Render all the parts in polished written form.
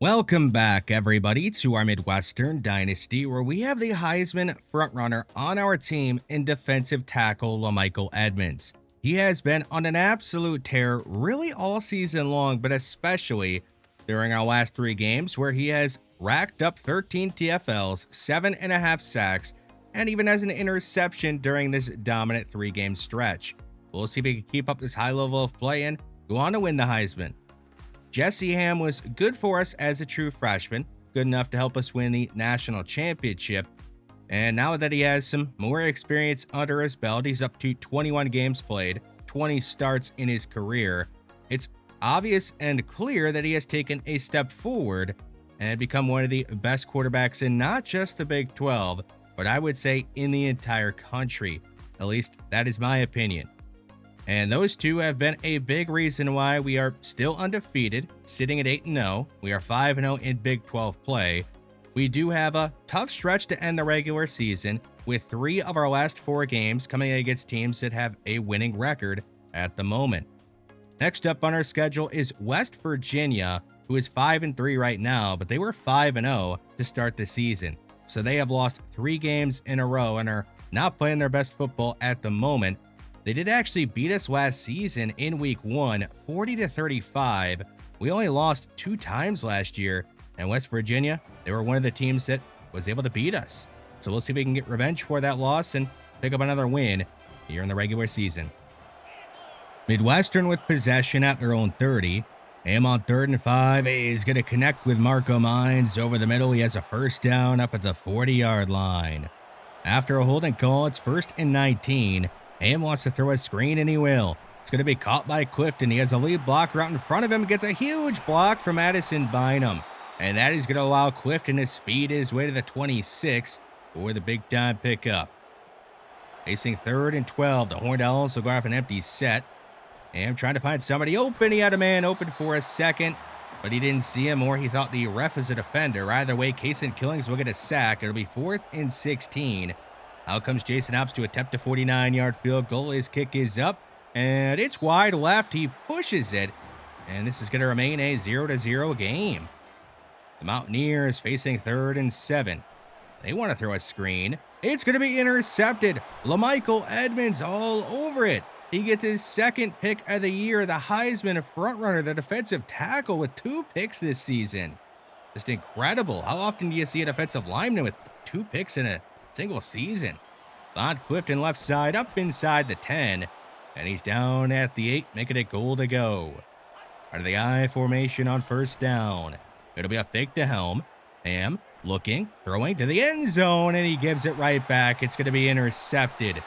Welcome back, everybody, to our Midwestern Dynasty, where we have the Heisman frontrunner on our team in defensive tackle LaMichael Edmonds. He has been on an absolute tear really all season long, but especially during our last three games, where he has racked up 13 TFLs, 7.5 sacks, and even has an interception during this dominant three-game stretch. We'll see if he can keep up this high level of play and go on to win the Heisman. Jesse Ham was good for us as a true freshman, good enough to help us win the national championship. And now that he has some more experience under his belt, he's up to 21 games played, 20 starts in his career. It's obvious and clear that he has taken a step forward and become one of the best quarterbacks in not just the Big 12, but I would say in the entire country. At least that is my opinion. And those two have been a big reason why we are still undefeated, sitting at 8-0. We are 5-0 in Big 12 play. We do have a tough stretch to end the regular season, with 3 of our last 4 games coming against teams that have a winning record at the moment. Next up on our schedule is West Virginia, who is 5-3 right now, but they were 5-0 to start the season. So they have lost 3 games in a row and are not playing their best football at the moment. They did actually beat us last season in week 1, 40-35. We only lost 2 times last year, and West Virginia, they were one of the teams that was able to beat us. So we'll see if we can get revenge for that loss and pick up another win here in the regular season. Midwestern with possession at their own 30. Ham on 3rd and 5 is going to connect with Marco Mines over the middle. He has a first down up at the 40-yard line. After a holding call, it's 1st and 19. Ham wants to throw a screen, and he will. It's going to be caught by Clifton. He has a lead blocker out in front of him. Gets a huge block from Addison Bynum. And that is going to allow Clifton to speed his way to the 26 for the big-time pickup. Facing 3rd and 12, the Horned Owls will go off an empty set. Ham trying to find somebody open. He had a man open for a second, but he didn't see him, or he thought the ref was a defender. Either way, Kason Killings will get a sack. It'll be 4th and 16. Out comes Jason Ops to attempt a 49-yard field goal. His kick is up, and it's wide left. He pushes it, and this is going to remain a 0-0 game. The Mountaineers facing 3rd and 7. They want to throw a screen. It's going to be intercepted. LaMichael Edmonds all over it. He gets his 2nd pick of the year, the Heisman frontrunner, the defensive tackle, with 2 picks this season. Just incredible. How often do you see a defensive lineman with 2 picks in a single season? Bond Clifton left side up inside the 10, and he's down at the 8, making it goal to go. Out of the I formation on 1st down. It'll be a fake to Helm. Ham looking, throwing to the end zone, and he gives it right back. It's going to be intercepted.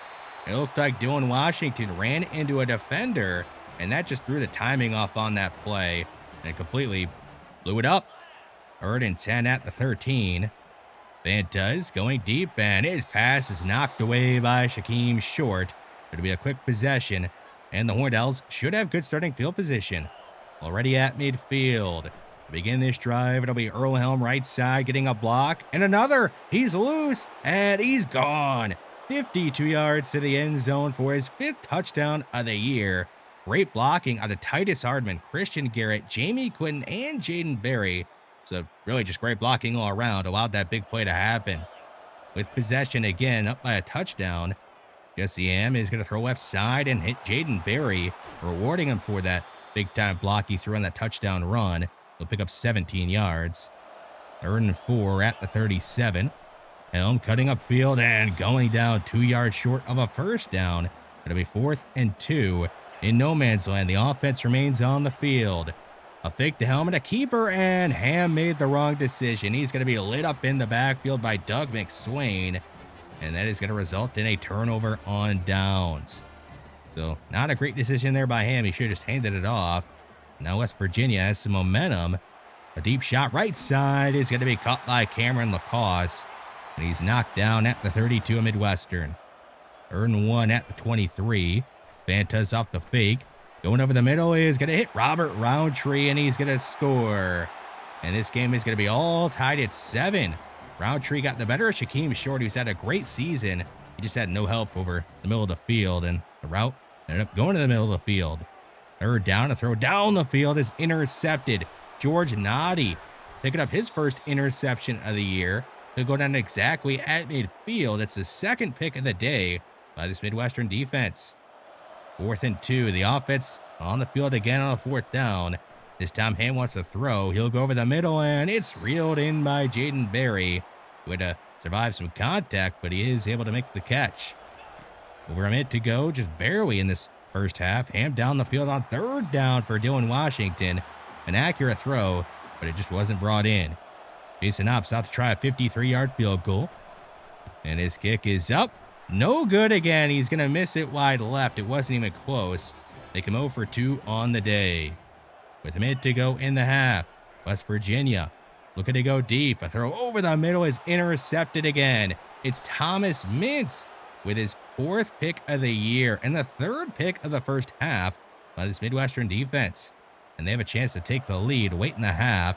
It looked like Dylan Washington ran into a defender, and that just threw the timing off on that play, and completely blew it up. 3rd and 10 at the 13. Vantas going deep, and his pass is knocked away by Shaquem Short. It'll be a quick possession, and the Horned Owls should have good starting field position. Already at midfield. To begin this drive, it'll be Earl Helm right side getting a block, and another. He's loose, and he's gone. 52 yards to the end zone for his 5th touchdown of the year. Great blocking out of Titus Hardman, Christian Garrett, Jamie Quinton, and Jaden Berry. So really just great blocking all around, allowed that big play to happen. With possession again, up by a touchdown, Jesse Ham is going to throw left side and hit Jaden Berry, rewarding him for that big-time block he threw on that touchdown run. He'll pick up 17 yards. 3rd and 4 at the 37. Helm cutting upfield and going down 2 yards short of a first down. It'll be 4th and 2 in no man's land. The offense remains on the field. A fake to Helm and a keeper, and Ham made the wrong decision. He's going to be lit up in the backfield by Doug McSwain, and that is going to result in a turnover on downs. So not a great decision there by Ham. He should have just handed it off. Now West Virginia has some momentum. A deep shot right side is going to be caught by Cameron Lacoste, and he's knocked down at the 32 of Midwestern. 3rd and 1 at the 23. Vantas off the fake. Going over the middle is going to hit Robert Roundtree, and he's going to score. And this game is going to be all tied at 7. Roundtree got the better of Shaquem Short, who's had a great season. He just had no help over the middle of the field, and the route ended up going to the middle of the field. 3rd down, a throw down the field is intercepted. George Noddy picking up his first interception of the year. He'll go down exactly at midfield. It's the second pick of the day by this Midwestern defense. 4th and 2. The offense on the field again on a 4th down. This time Ham wants to throw. He'll go over the middle, and it's reeled in by Jaden Berry, who had to survive some contact, but he is able to make the catch. Over a minute to go, just barely in this first half. Ham down the field on 3rd down for Dylan Washington. An accurate throw, but it just wasn't brought in. Jason Ops out to try a 53-yard field goal. And his kick is up. No good again. He's going to miss it wide left. It wasn't even close. They come 0 for 2 on the day. With a minute to go in the half, West Virginia looking to go deep. A throw over the middle is intercepted again. It's Thomas Mintz with his 4th pick of the year and the 3rd pick of the first half by this Midwestern defense. And they have a chance to take the lead late in the half.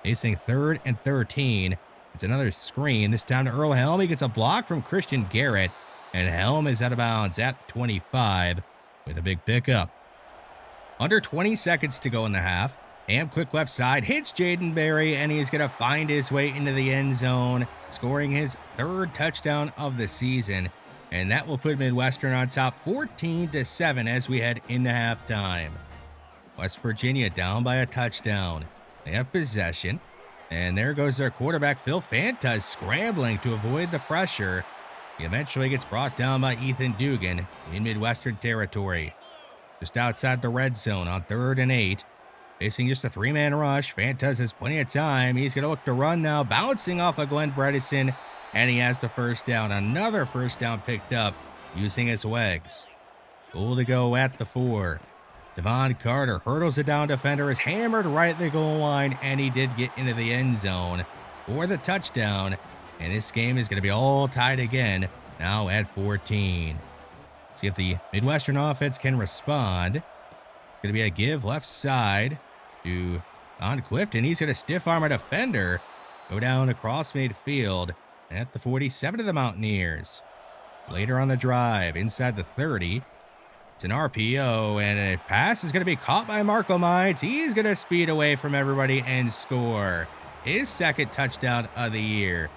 Facing 3rd and 13. It's another screen. This time to Earl Helm. He gets a block from Christian Garrett. And Helm is out of bounds at the 25 with a big pickup. Under 20 seconds to go in the half. Ham quick left side hits Jaden Berry, and he's going to find his way into the end zone, scoring his 3rd touchdown of the season. And that will put Midwestern on top 14-7 as we head into halftime. West Virginia down by a touchdown. They have possession. And there goes their quarterback, Phil Fanta, scrambling to avoid the pressure. He eventually gets brought down by Ethan Dugan in Midwestern territory. Just outside the red zone on 3rd and 8. Facing just a 3-man rush. Fantas has plenty of time. He's going to look to run now. Bouncing off of Glenn Bredesen. And he has the first down. Another first down picked up using his legs. Goal to go at the 4. Devon Carter hurdles a down defender. Is hammered right at the goal line. And he did get into the end zone for the touchdown. And this game is going to be all tied again. Now at 14. See if the Midwestern offense can respond. It's going to be a give left side to Don Clifton. He's going to stiff arm a defender. Go down across midfield at the 47 of the Mountaineers. Later on the drive, inside the 30. It's an RPO, and a pass is going to be caught by Marco Mines. He's going to speed away from everybody and score his 2nd touchdown of the year.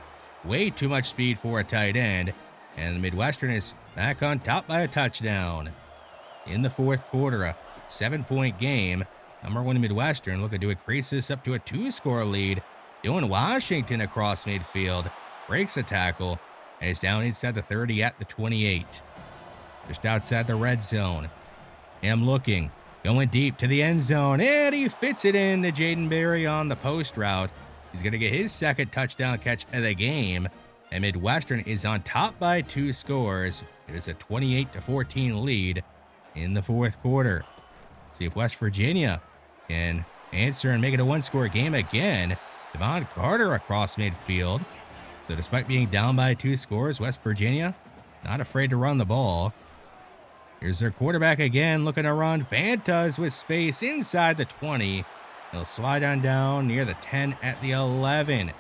Way too much speed for a tight end. And the Midwestern is back on top by a touchdown. In the 4th quarter, a 7-point game. Number 1 Midwestern looking to increase this up to a 2-score lead. Dylan Washington across midfield. Breaks a tackle. And is down inside the 30 at the 28. Just outside the red zone. Him looking. Going deep to the end zone. And he fits it in to Jaden Berry on the post route. He's going to get his 2nd touchdown catch of the game. And Midwestern is on top by 2 scores. There's a 28-14 lead in the 4th quarter. See if West Virginia can answer and make it a 1-score game again. Devon Carter across midfield. So despite being down by 2 scores, West Virginia not afraid to run the ball. Here's their quarterback again, looking to run. Fantas with space inside the 20. He'll slide on down near the 10 at the 11.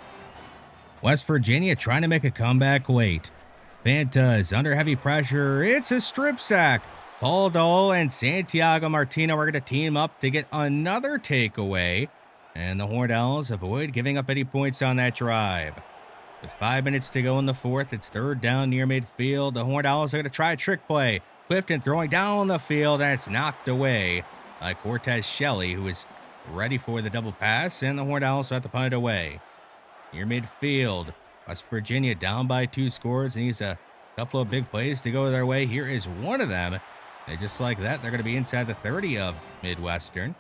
West Virginia trying to make a comeback late. Fantas under heavy pressure. It's a strip sack. Paul Dole and Santiago Martino are going to team up to get another takeaway. And the Horned Owls avoid giving up any points on that drive. With 5 minutes to go in the 4th, it's 3rd down near midfield. The Horned Owls are going to try a trick play. Clifton throwing down the field, and it's knocked away by Cortez Shelley, who is ready for the double pass, and the Horned Owls have to punt it away. Near midfield, West Virginia down by 2 scores, and needs a couple of big plays to go their way. Here is one of them. And just like that, they're going to be inside the 30 of Midwestern.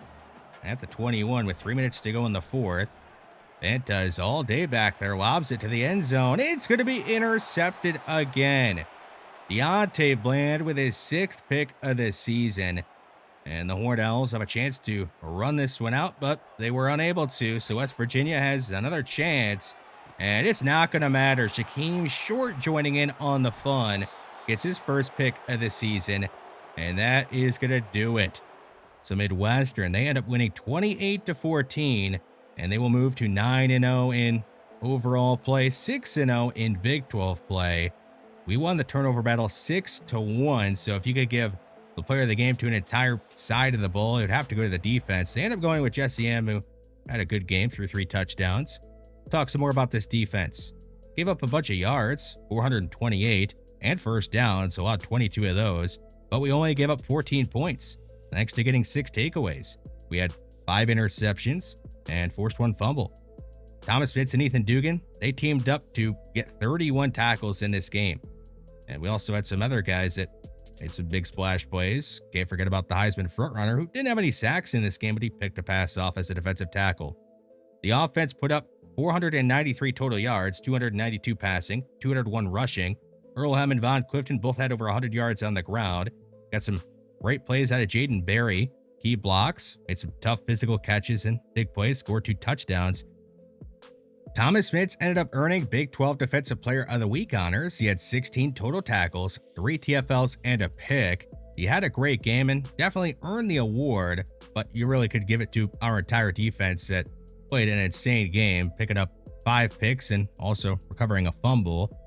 At the 21 with 3 minutes to go in the 4th. Fantas all day back there, lobs it to the end zone. It's going to be intercepted again. Deontay Bland with his 6th pick of the season. And the Horned Owls have a chance to run this one out, but they were unable to. So West Virginia has another chance. And it's not going to matter. Shaquem Short joining in on the fun. Gets his 1st pick of the season. And that is going to do it. So Midwestern, they end up winning 28-14. And they will move to 9-0 in overall play, 6-0 in Big 12 play. We won the turnover battle 6-1. So if you could give the player of the game to an entire side of the ball, it would have to go to the defense. They end up going with Jesse Amu, had a good game through 3 touchdowns. Talk some more about this defense. Gave up a bunch of yards, 428, and first downs, so allowed 22 of those, but we only gave up 14 points, thanks to getting 6 takeaways. We had 5 interceptions and forced 1 fumble. Thomas Fitz and Ethan Dugan, they teamed up to get 31 tackles in this game. And we also had some other guys that made some big splash plays. Can't forget about the Heisman frontrunner, who didn't have any sacks in this game, but he picked a pass off as a defensive tackle. The offense put up 493 total yards, 292 passing, 201 rushing. Earlham and Von Clifton both had over 100 yards on the ground. Got some great plays out of Jaden Berry. Key blocks, made some tough physical catches and big plays, scored 2 touchdowns. Thomas Fitz ended up earning Big 12 Defensive Player of the Week honors. He had 16 total tackles, 3 TFLs, and a pick. He had a great game and definitely earned the award, but you really could give it to our entire defense that played an insane game, picking up 5 picks and also recovering a fumble.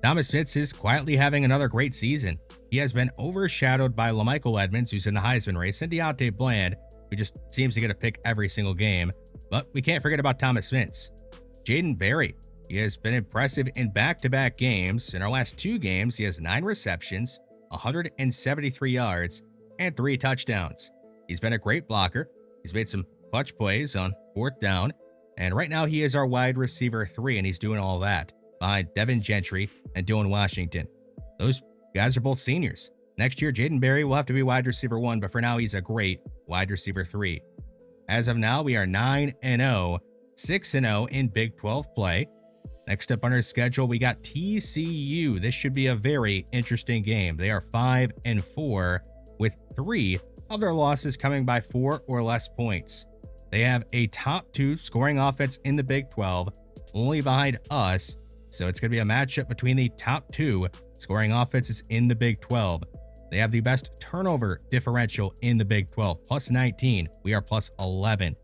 Thomas Fitz is quietly having another great season. He has been overshadowed by LaMichael Edmonds, who's in the Heisman race, and Deontay Bland, who just seems to get a pick every single game. But we can't forget about Thomas Fitz. Jaden Berry, he has been impressive in back-to-back games. In our last 2 games, he has 9 receptions, 173 yards, and 3 touchdowns. He's been a great blocker. He's made some clutch plays on 4th down, and right now he is our wide receiver 3, and he's doing all that behind Devin Gentry and Dylan Washington. Those guys are both seniors. Next year, Jaden Berry will have to be wide receiver 1, but for now, he's a great wide receiver 3. As of now, we are 9-0, 6-0 in Big 12 play. Next up on our schedule, we got TCU. This should be a very interesting game. They are 5-4, with 3 of their losses coming by 4 or less points. They have a top 2 scoring offense in the Big 12, only behind us. So it's going to be a matchup between the top 2 scoring offenses in the Big 12. They have the best turnover differential in the Big 12, plus 19. We are plus 11.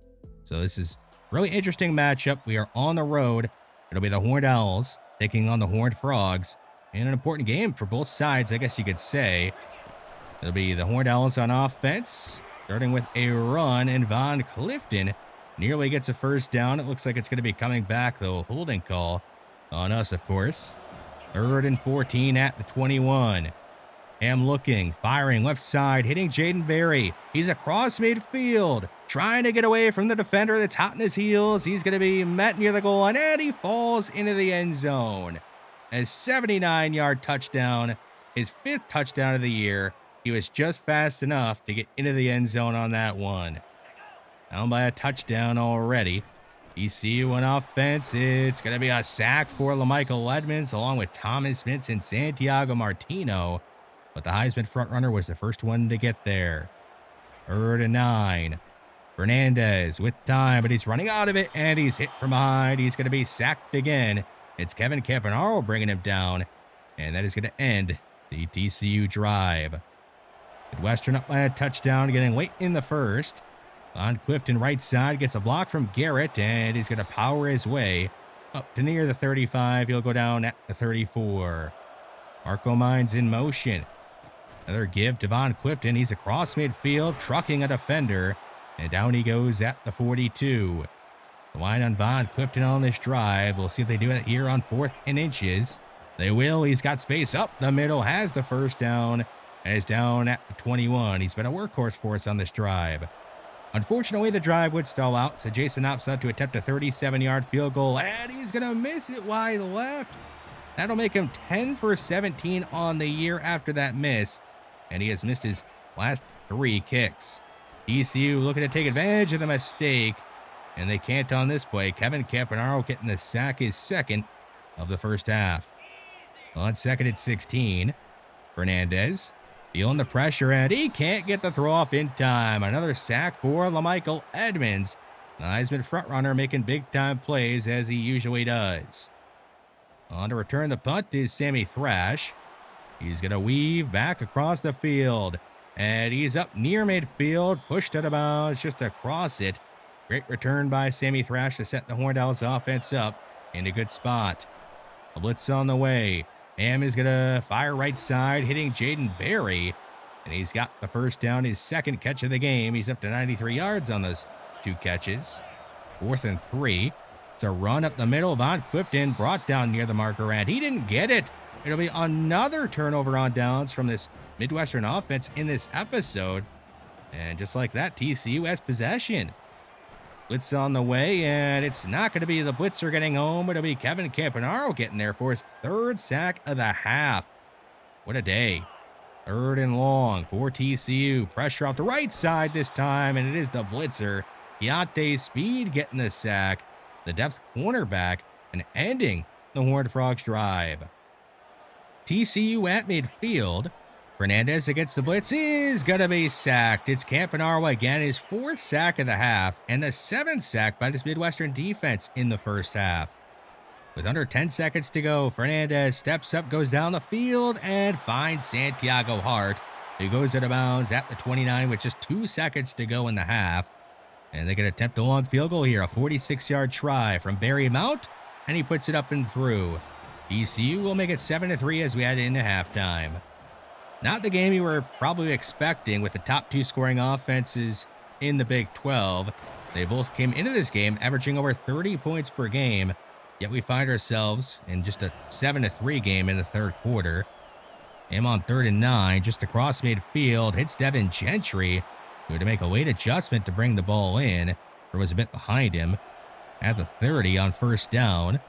So this is a really interesting matchup. We are on the road. It'll be the Horned Owls taking on the Horned Frogs. And an important game for both sides, I guess you could say. It'll be the Horned Owls on offense, starting with a run, and Von Clifton nearly gets a first down. It looks like it's going to be coming back, though. Holding call on us, of course. 3rd and 14 at the 21. Ham looking, firing left side, hitting Jaden Berry. He's across midfield, trying to get away from the defender that's hot in his heels. He's going to be met near the goal line, and he falls into the end zone. A 79-yard touchdown, his 5th touchdown of the year. He was just fast enough to get into the end zone on that one. Down by a touchdown already. ECU on offense. It's going to be a sack for LaMichael Edmonds, along with Thomas Fitz and Santiago Martino. But the Heisman frontrunner was the first one to get there. 3rd and 9. Fernandez with time, but he's running out of it, and he's hit from behind. He's going to be sacked again. It's Kevin Campanaro bringing him down, and that is going to end the TCU drive. Midwestern up by a touchdown, getting late in the first. Von Clifton right side gets a block from Garrett, and he's going to power his way up to near the 35. He'll go down at the 34. Marco Mines in motion. Another give to Von Clifton. He's across midfield, trucking a defender, and down he goes at the 42. The line on Von Clifton on this drive. We'll see if they do it here on 4th and inches. They will. He's got space up the middle, has the first down, and is down at the 21. He's been a workhorse for us on this drive. Unfortunately, the drive would stall out, so Jason opts out to attempt a 37-yard field goal, and he's going to miss it wide left. That'll make him 10 for 17 on the year after that miss, and he has missed his last 3 kicks. ECU looking to take advantage of the mistake, and they can't on this play. Kevin Campanaro getting the sack, his 2nd of the first half. On 2nd and 16, Fernandez feeling the pressure, and he can't get the throw off in time. Another sack for LaMichael Edmonds. The Heisman frontrunner making big-time plays as he usually does. On to return the punt is Sammy Thrash. He's going to weave back across the field, and he's up near midfield, pushed out of bounds just across it. Great return by Sammy Thrash to set the Horned Owls offense up in a good spot. A blitz on the way. Ham is going to fire right side, hitting Jaden Berry, and he's got the first down, his 2nd catch of the game. He's up to 93 yards on those 2 catches. 4th and 3. It's a run up the middle. Von Clifton brought down near the marker, and he didn't get it. It'll be another turnover on downs from this Midwestern offense in this episode. And just like that, TCU has possession. Blitz on the way, and it's not going to be the blitzer getting home. It'll be Kevin Campanaro getting there for his 3rd sack of the half. What a day. 3rd and long for TCU. Pressure off the right side this time, and it is the blitzer. Keontae Speed getting the sack. The depth cornerback, and ending the Horned Frogs drive. TCU at midfield. Fernandez against the blitz is going to be sacked. It's Campanaro again, his 4th sack of the half, and the 7th sack by this Midwestern defense in the first half. With under 10 seconds to go, Fernandez steps up, goes down the field, and finds Santiago Hart, who goes out of bounds at the 29 with just 2 seconds to go in the half. And they can attempt a long field goal here, a 46-yard try from Barry Mount, and he puts it up and through. TCU will make it 7-3 as we head into halftime. Not the game you were probably expecting with the top 2 scoring offenses in the Big 12. They both came into this game averaging over 30 points per game, yet we find ourselves in just a 7-3 game in the 3rd quarter. Him on 3rd and 9, just across midfield, hits Devin Gentry, who had to make a late adjustment to bring the ball in, or was a bit behind him. At the 30 on 1st down,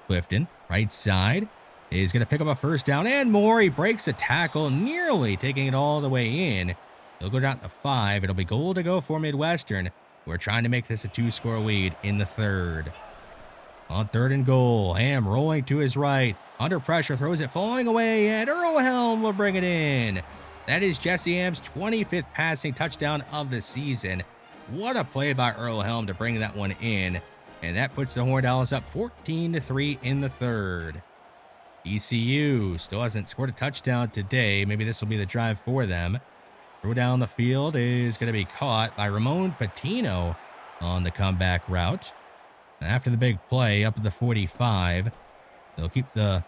Clifton, right side, is going to pick up a 1st down and more. He breaks a tackle, nearly taking it all the way in. He'll go down to 5. It'll be goal to go for Midwestern. We're trying to make this a 2-score lead in the 3rd. On 3rd and goal, Ham rolling to his right. Under pressure, throws it falling away, and Earl Helm will bring it in. That is Jesse Ham's 25th passing touchdown of the season. What a play by Earl Helm to bring that one in. And that puts the Horned Owls up 14-3 in the 3rd. ECU still hasn't scored a touchdown today. Maybe this will be the drive for them. Throw down the field is going to be caught by Ramon Patino on the comeback route. After the big play up at the 45, they'll keep the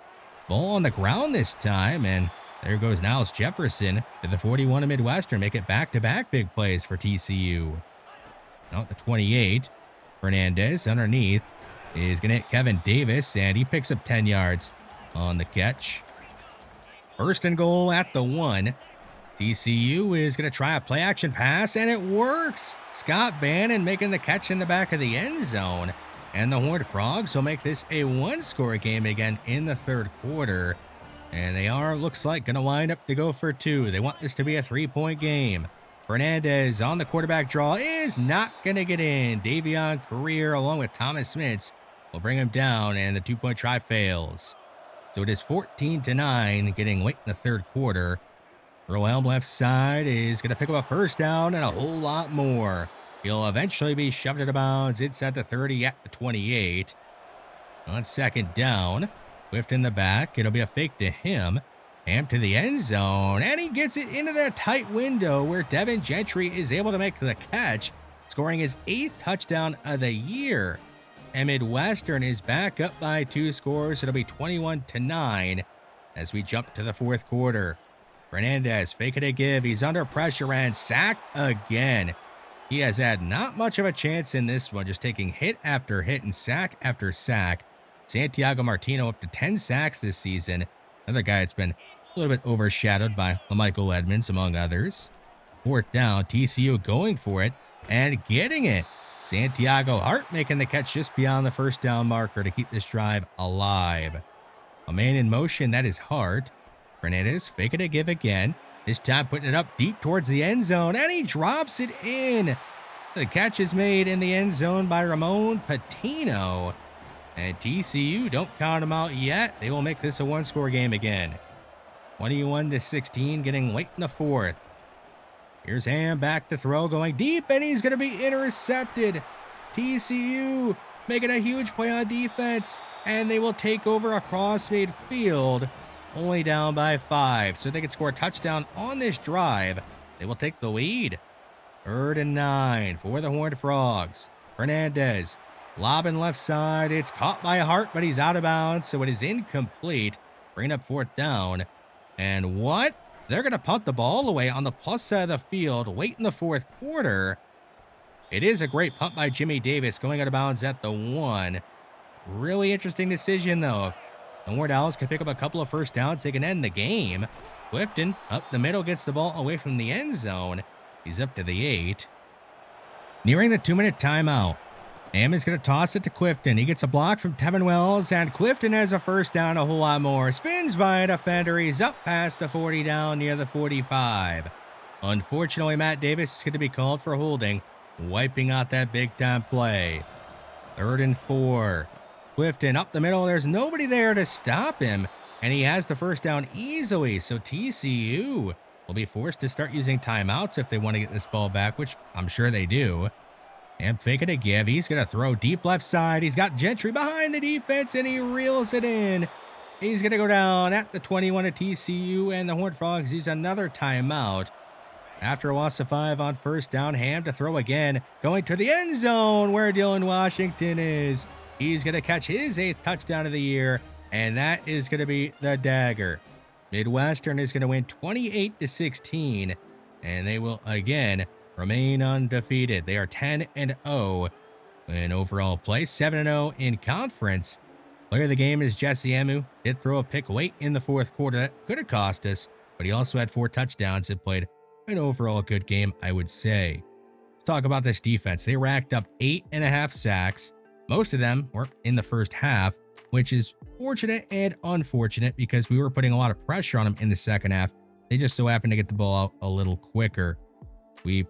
ball on the ground this time, and there goes Niles Jefferson to the 41 of Midwestern. Make it back-to-back big plays for TCU. Now at the 28, Fernandez underneath is going to hit Kevin Davis, and he picks up 10 yards on the catch. 1st and goal at the 1. TCU is going to try a play-action pass, and it works. Scott Bannon making the catch in the back of the end zone. And the Horned Frogs will make this a 1-score game again in the 3rd quarter. And they are, looks like, going to wind up to go for 2. They want this to be a 3-point game. Fernandez on the quarterback draw is not going to get in. Davion Career along with Thomas Smits will bring him down, and the 2-point try fails. So it is 14-9 getting late in the 3rd quarter. Earl Helm left side is going to pick up a 1st down and a whole lot more. He'll eventually be shoved out of bounds inside the 30 at the 28. On 2nd down, Swift in the back. It'll be a fake to him. Ham to the end zone, and he gets it into that tight window where Devin Gentry is able to make the catch, scoring his 8th touchdown of the year. And Midwestern is back up by 2 scores. It'll be 21-9 as we jump to the 4th quarter. Fernandez, fake it to give. He's under pressure and sacked again. He has had not much of a chance in this one, just taking hit after hit and sack after sack. Santiago Martino up to 10 sacks this season. Another guy that's been a little bit overshadowed by Michael Edmonds, among others. 4th down, TCU going for it and getting it. Santiago Hart making the catch just beyond the 1st down marker to keep this drive alive. A man in motion, that is Hart. Fernandez, fake it to give again. This time putting it up deep towards the end zone, and he drops it in. The catch is made in the end zone by Ramon Patino. And TCU don't count them out yet. They will make this a 1-score game again. 21-16, getting late in the 4th. Here's Ham back to throw, going deep, and he's going to be intercepted. TCU making a huge play on defense, and they will take over across midfield, only down by 5. So they can score a touchdown on this drive. They will take the lead. 3rd and 9 for the Horned Frogs. Fernandez, lobbing left side. It's caught by Hart, but he's out of bounds, so it is incomplete. Bringing up 4th down. And what? They're going to punt the ball away on the plus side of the field late in the 4th quarter. It is a great punt by Jimmy Davis going out of bounds at the 1. Really interesting decision, though. The Ward Owls can pick up a couple of first downs. They can end the game. Clifton up the middle gets the ball away from the end zone. He's up to the 8. Nearing the 2-minute timeout. Ham is going to toss it to Clifton. He gets a block from Tevin Wells, and Clifton has a first down, a whole lot more. Spins by a defender. He's up past the 40, down near the 45. Unfortunately, Matt Davis is going to be called for holding, wiping out that big-time play. 3rd and 4. Clifton up the middle. There's nobody there to stop him, and he has the first down easily. So TCU will be forced to start using timeouts if they want to get this ball back, which I'm sure they do. And fake it a give. He's going to throw deep left side. He's got Gentry behind the defense, and he reels it in. He's going to go down at the 21 of TCU, and the Horned Frogs use another timeout. After a loss of 5 on first down, Ham to throw again, going to the end zone where Dylan Washington is. He's going to catch his 8th touchdown of the year, and that is going to be the dagger. Midwestern is going to win 28-16, and they will again remain undefeated. They are 10-0 in overall play, 7-0 in conference. Player of the game is Jesse Emu. Did throw a pick late in the 4th quarter. That could have cost us, but he also had 4 touchdowns and played an overall good game, I would say. Let's talk about this defense. They racked up 8.5 sacks. Most of them were in the first half, which is fortunate and unfortunate because we were putting a lot of pressure on them in the second half. They just so happened to get the ball out a little quicker. We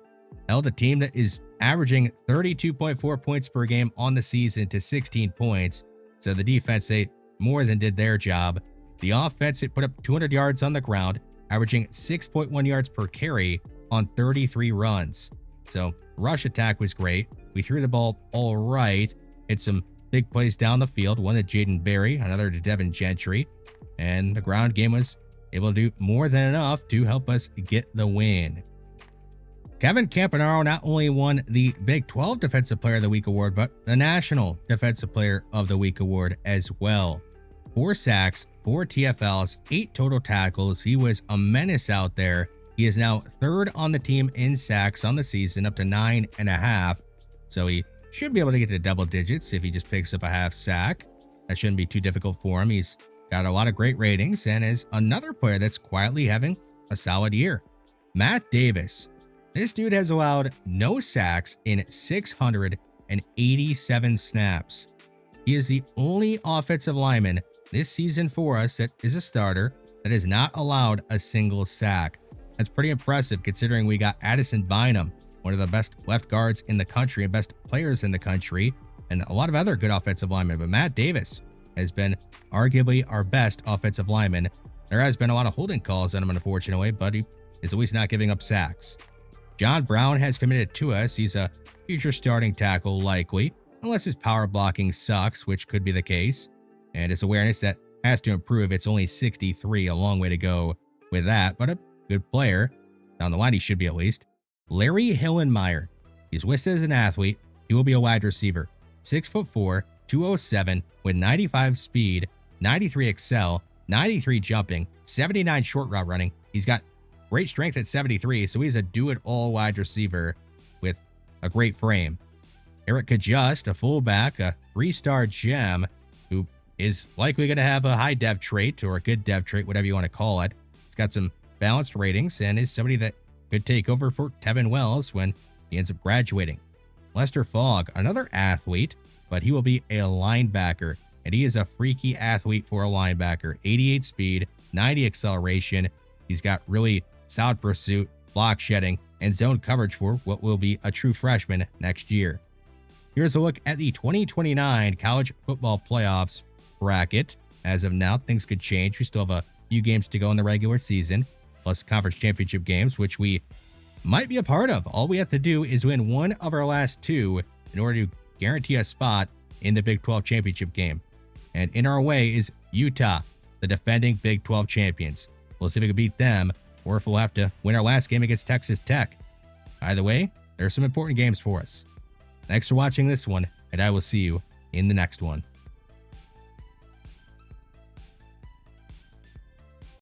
held a team that is averaging 32.4 points per game on the season to 16 points. So the defense, they more than did their job. The offense, it put up 200 yards on the ground, averaging 6.1 yards per carry on 33 runs. So rush attack was great. We threw the ball all right. Hit some big plays down the field, one to Jaden Berry, another to Devin Gentry, and the ground game was able to do more than enough to help us get the win. Kevin Campanaro not only won the Big 12 Defensive Player of the Week award, but the National Defensive Player of the Week award as well. 4 sacks, 4 TFLs, 8 total tackles. He was a menace out there. He is now 3rd on the team in sacks on the season, up to 9.5. So he should be able to get to double digits if he just picks up a half sack. That shouldn't be too difficult for him. He's got a lot of great ratings and is another player that's quietly having a solid year. Matt Davis. This dude has allowed no sacks in 687 snaps. He is the only offensive lineman this season for us that is a starter that has not allowed a single sack. That's pretty impressive considering we got Addison Bynum, one of the best left guards in the country and best players in the country, and a lot of other good offensive linemen. But Matt Davis has been arguably our best offensive lineman. There has been a lot of holding calls on him, unfortunately, but he is at least not giving up sacks. John Brown has committed to us. He's a future starting tackle, likely, unless his power blocking sucks, which could be the case. And his awareness that has to improve. It's only 63, a long way to go with that, but a good player. Down the line, he should be at least. Larry Hillenmeyer. He's listed as an athlete. He will be a wide receiver. 6'4", 207 with 95 speed, 93 excel, 93 jumping, 79 short route running. He's got great strength at 73, so he's a do-it-all wide receiver with a great frame. Eric Kajust, a fullback, a 3-star gem, who is likely going to have a high dev trait or a good dev trait, whatever you want to call it. He's got some balanced ratings and is somebody that could take over for Tevin Wells when he ends up graduating. Lester Fogg, another athlete, but he will be a linebacker, and he is a freaky athlete for a linebacker. 88 speed, 90 acceleration. He's got really solid pursuit, block shedding, and zone coverage for what will be a true freshman next year. Here's a look at the 2029 college football playoffs bracket. As of now, things could change. We still have a few games to go in the regular season, plus conference championship games, which we might be a part of. All we have to do is win one of our last 2 in order to guarantee a spot in the Big 12 championship game. And in our way is Utah, the defending Big 12 champions. We'll see if we can beat them, or if we'll have to win our last game against Texas Tech. Either way, there are some important games for us. Thanks for watching this one, and I will see you in the next one.